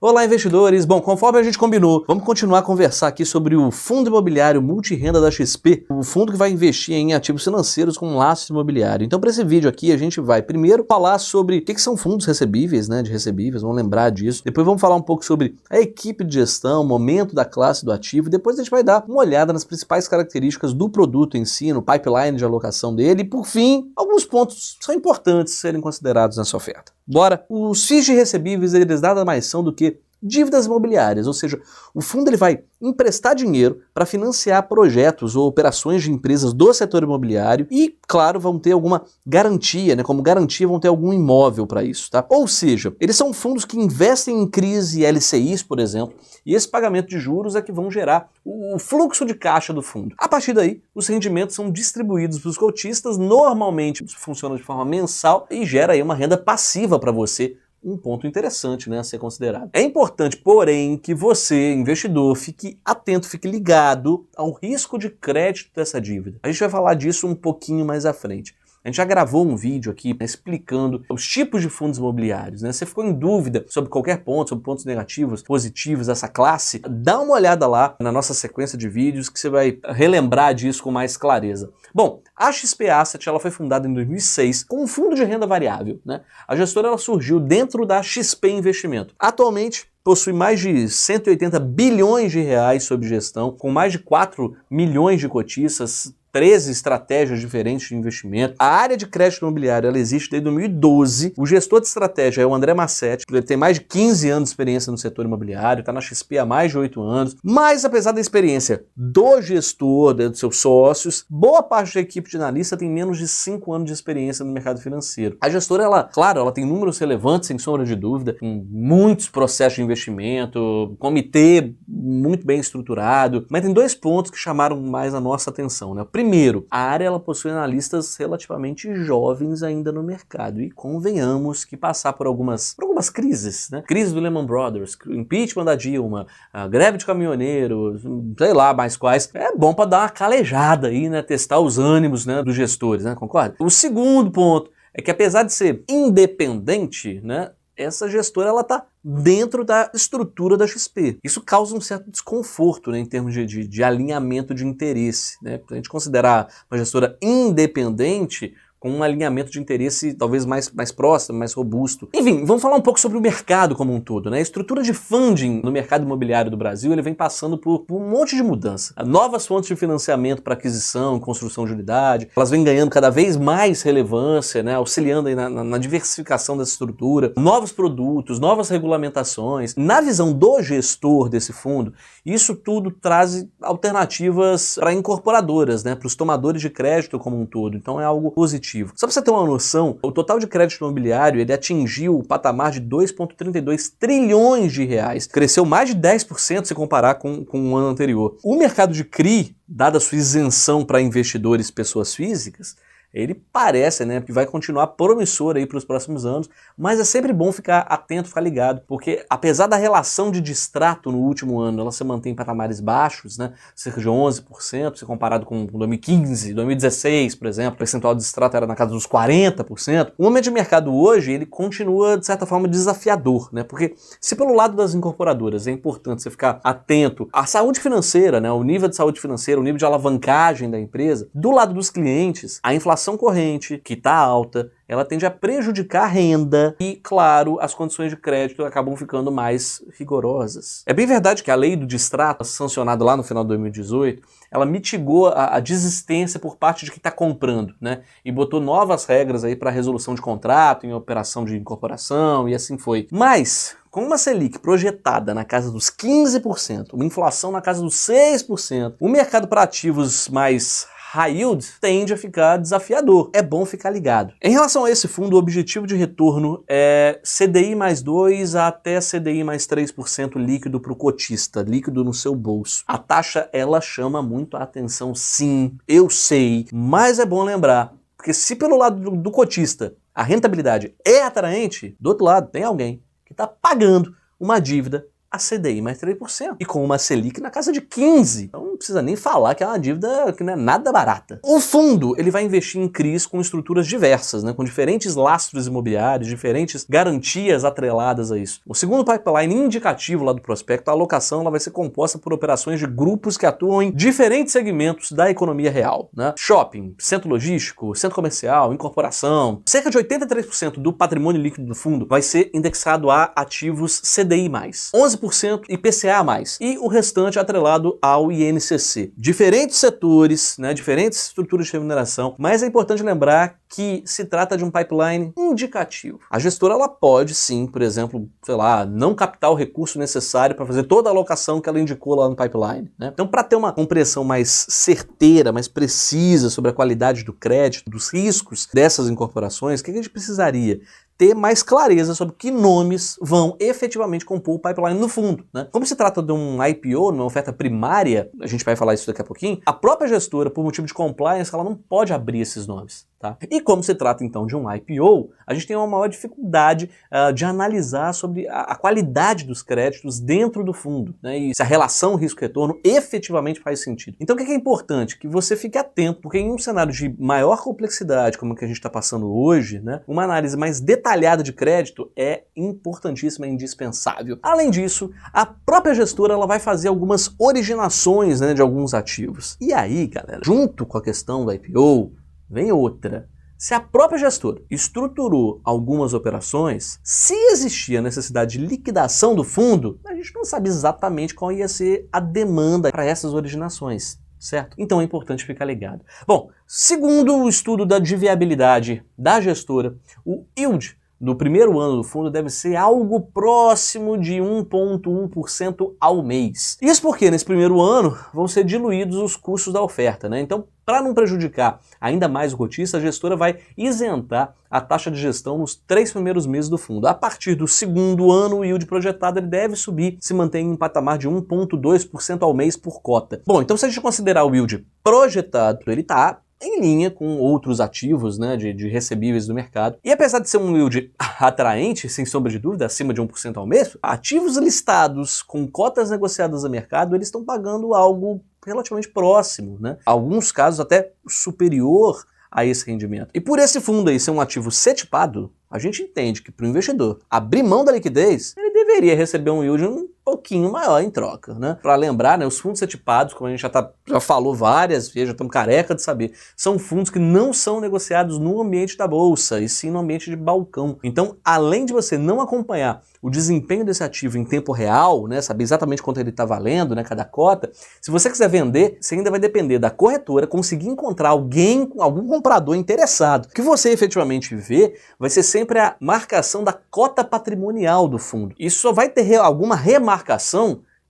Olá, investidores! Bom, conforme a gente combinou, vamos continuar a conversar aqui sobre o fundo imobiliário multirrenda da XP, o fundo que vai investir em ativos financeiros com laço imobiliário. Então, para esse vídeo aqui, a gente vai primeiro falar sobre o que são fundos recebíveis, né, de recebíveis, vamos lembrar disso. Depois vamos falar um pouco sobre a equipe de gestão, o momento da classe do ativo. Depois a gente vai dar uma olhada nas principais características do produto em si, no pipeline de alocação dele. E, por fim, alguns pontos são importantes serem considerados nessa oferta. Bora! Os FIIs de recebíveis, eles nada mais são do que dívidas imobiliárias, ou seja, o fundo ele vai emprestar dinheiro para financiar projetos ou operações de empresas do setor imobiliário e, claro, vão ter alguma garantia, né? Como garantia vão ter algum imóvel para isso, tá? Ou seja, eles são fundos que investem em CRIs e LCIs, por exemplo, e esse pagamento de juros é que vão gerar o fluxo de caixa do fundo. A partir daí, os rendimentos são distribuídos para os cotistas, normalmente funciona de forma mensal e gera aí uma renda passiva para você. Um ponto interessante, né, a ser considerado. É importante, porém, que você, investidor, fique atento, fique ligado ao risco de crédito dessa dívida. A gente vai falar disso um pouquinho mais à frente. A gente já gravou um vídeo aqui explicando os tipos de fundos imobiliários, né? Se você ficou em dúvida sobre qualquer ponto, sobre pontos negativos, positivos dessa classe, dá uma olhada lá na nossa sequência de vídeos que você vai relembrar disso com mais clareza. Bom, a XP Asset ela foi fundada em 2006 com um fundo de renda variável, né? A gestora ela surgiu dentro da XP Investimento. Atualmente, possui mais de 180 bilhões de reais sob gestão, com mais de 4 milhões de cotistas, 13 estratégias diferentes de investimento. A área de crédito imobiliário ela existe desde 2012. O gestor de estratégia é o André Massetti. Ele tem mais de 15 anos de experiência no setor imobiliário, está na XP há mais de 8 anos. Mas apesar da experiência do gestor, dos seus sócios, boa parte da equipe de analista tem menos de 5 anos de experiência no mercado financeiro. A gestora, ela tem números relevantes, sem sombra de dúvida, com muitos processos de investimento, comitê muito bem estruturado, mas tem dois pontos que chamaram mais a nossa atenção, né? Primeiro, a área ela possui analistas relativamente jovens ainda no mercado e convenhamos que passar por algumas crises, né? Crise do Lehman Brothers, impeachment da Dilma, a greve de caminhoneiros, sei lá mais quais, é bom para dar uma calejada aí, né? Testar os ânimos, né, dos gestores, né? Concorda? O segundo ponto é que apesar de ser independente, né, essa gestora ela está dentro da estrutura da XP. Isso causa um certo desconforto, né, em termos de alinhamento de interesse, né? A gente considerar uma gestora independente com um alinhamento de interesse talvez mais próximo, mais robusto. Enfim, vamos falar um pouco sobre o mercado como um todo, né? A estrutura de funding no mercado imobiliário do Brasil ele vem passando por um monte de mudança. Novas fontes de financiamento para aquisição e construção de unidade, elas vêm ganhando cada vez mais relevância, né? Auxiliando aí na diversificação dessa estrutura, novos produtos, novas regulamentações. Na visão do gestor desse fundo, isso tudo traz alternativas para incorporadoras, né? Para os tomadores de crédito como um todo. Então é algo positivo. Só para você ter uma noção, o total de crédito imobiliário ele atingiu o patamar de 2,32 trilhões de reais. Cresceu mais de 10% se comparar com o ano anterior. O mercado de CRI, dada a sua isenção para investidores pessoas físicas, ele parece, né, que vai continuar promissor aí para os próximos anos, mas é sempre bom ficar atento, ficar ligado, porque apesar da relação de distrato no último ano, ela se mantém em patamares baixos, né, cerca de 11%, se comparado com 2015, 2016, por exemplo, o percentual de distrato era na casa dos 40%. O momento de mercado hoje, ele continua, de certa forma, desafiador, né, porque se pelo lado das incorporadoras é importante você ficar atento à saúde financeira, né, o nível de saúde financeira, o nível de alavancagem da empresa, do lado dos clientes, a inflação corrente, que está alta, ela tende a prejudicar a renda e, claro, as condições de crédito acabam ficando mais rigorosas. É bem verdade que a lei do distrato, sancionada lá no final de 2018, ela mitigou a desistência por parte de quem está comprando, né? E botou novas regras aí para resolução de contrato, em operação de incorporação e assim foi. Mas com uma Selic projetada na casa dos 15%, uma inflação na casa dos 6%, o mercado para ativos mais high yield tende a ficar desafiador. É bom ficar ligado. Em relação a esse fundo, o objetivo de retorno é CDI mais 2 até CDI mais 3% líquido para o cotista, líquido no seu bolso. A taxa, ela chama muito a atenção, sim, eu sei, mas é bom lembrar, porque se pelo lado do cotista a rentabilidade é atraente, do outro lado tem alguém que está pagando uma dívida a CDI mais 3%. E com uma Selic na casa de 15%. Então não precisa nem falar que é uma dívida que não é nada barata. O fundo, ele vai investir em CRIs com estruturas diversas, né, com diferentes lastros imobiliários, diferentes garantias atreladas a isso. O segundo pipeline indicativo lá do prospecto, a alocação ela vai ser composta por operações de grupos que atuam em diferentes segmentos da economia real, né? Shopping, centro logístico, centro comercial, incorporação. Cerca de 83% do patrimônio líquido do fundo vai ser indexado a ativos CDI+, 11% IPCA+, e o restante atrelado ao INCC. Diferentes setores, né, diferentes estruturas de remuneração, mas é importante lembrar que se trata de um pipeline indicativo. A gestora ela pode sim, por exemplo, sei lá, não captar o recurso necessário para fazer toda a alocação que ela indicou lá no pipeline, né? Então, para ter uma compreensão mais certeira, mais precisa sobre a qualidade do crédito, dos riscos dessas incorporações, o que a gente precisaria? Ter mais clareza sobre que nomes vão efetivamente compor o pipeline no fundo, né? Como se trata de um IPO, uma oferta primária, a gente vai falar isso daqui a pouquinho, a própria gestora, por motivo de compliance, ela não pode abrir esses nomes, tá? E como se trata então de um IPO, a gente tem uma maior dificuldade de analisar sobre a qualidade dos créditos dentro do fundo, né? E se a relação risco-retorno efetivamente faz sentido. Então o que é importante? Que você fique atento, porque em um cenário de maior complexidade, como o que a gente está passando hoje, né, uma análise mais detalhada de crédito é importantíssima e indispensável. Além disso, a própria gestora ela vai fazer algumas originações, né, de alguns ativos. E aí, galera, junto com a questão do IPO, vem outra. Se a própria gestora estruturou algumas operações, se existia a necessidade de liquidação do fundo, a gente não sabe exatamente qual ia ser a demanda para essas originações. Certo? Então é importante ficar ligado. Bom, segundo o estudo de viabilidade da gestora, o yield no primeiro ano do fundo deve ser algo próximo de 1,1% ao mês. Isso porque nesse primeiro ano vão ser diluídos os custos da oferta, né? Então, para não prejudicar ainda mais o cotista, a gestora vai isentar a taxa de gestão nos 3 primeiros meses do fundo. A partir do segundo ano, o yield projetado ele deve subir, se mantém em um patamar de 1,2% ao mês por cota. Bom, então se a gente considerar o yield projetado, ele está em linha com outros ativos, né, de recebíveis do mercado. E apesar de ser um yield atraente, sem sombra de dúvida, acima de 1% ao mês, ativos listados com cotas negociadas a mercado, eles estão pagando algo relativamente próximo, né? Alguns casos até superior a esse rendimento. E por esse fundo aí ser um ativo setipado, a gente entende que para o investidor abrir mão da liquidez, ele deveria receber um yield um pouquinho maior em troca, né? Para lembrar, né, os fundos setipados, como a gente já falou várias vezes, já estamos careca de saber, são fundos que não são negociados no ambiente da bolsa, e sim no ambiente de balcão. Então, além de você não acompanhar o desempenho desse ativo em tempo real, né, saber exatamente quanto ele está valendo, né, cada cota, se você quiser vender, você ainda vai depender da corretora conseguir encontrar algum comprador interessado. O que você efetivamente vê vai ser sempre a marcação da cota patrimonial do fundo. Isso só vai ter alguma remarcação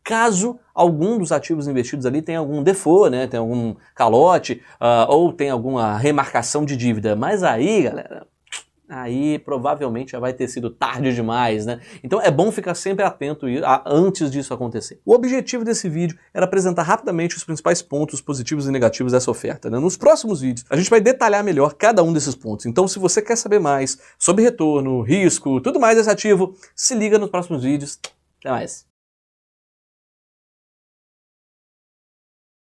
caso algum dos ativos investidos ali tenha algum default, né, tem algum calote, ou tem alguma remarcação de dívida. Mas aí, galera, aí provavelmente já vai ter sido tarde demais, né? Então é bom ficar sempre atento antes disso acontecer. O objetivo desse vídeo era apresentar rapidamente os principais pontos positivos e negativos dessa oferta, né? Nos próximos vídeos a gente vai detalhar melhor cada um desses pontos. Então se você quer saber mais sobre retorno, risco, tudo mais desse ativo, se liga nos próximos vídeos. Até mais!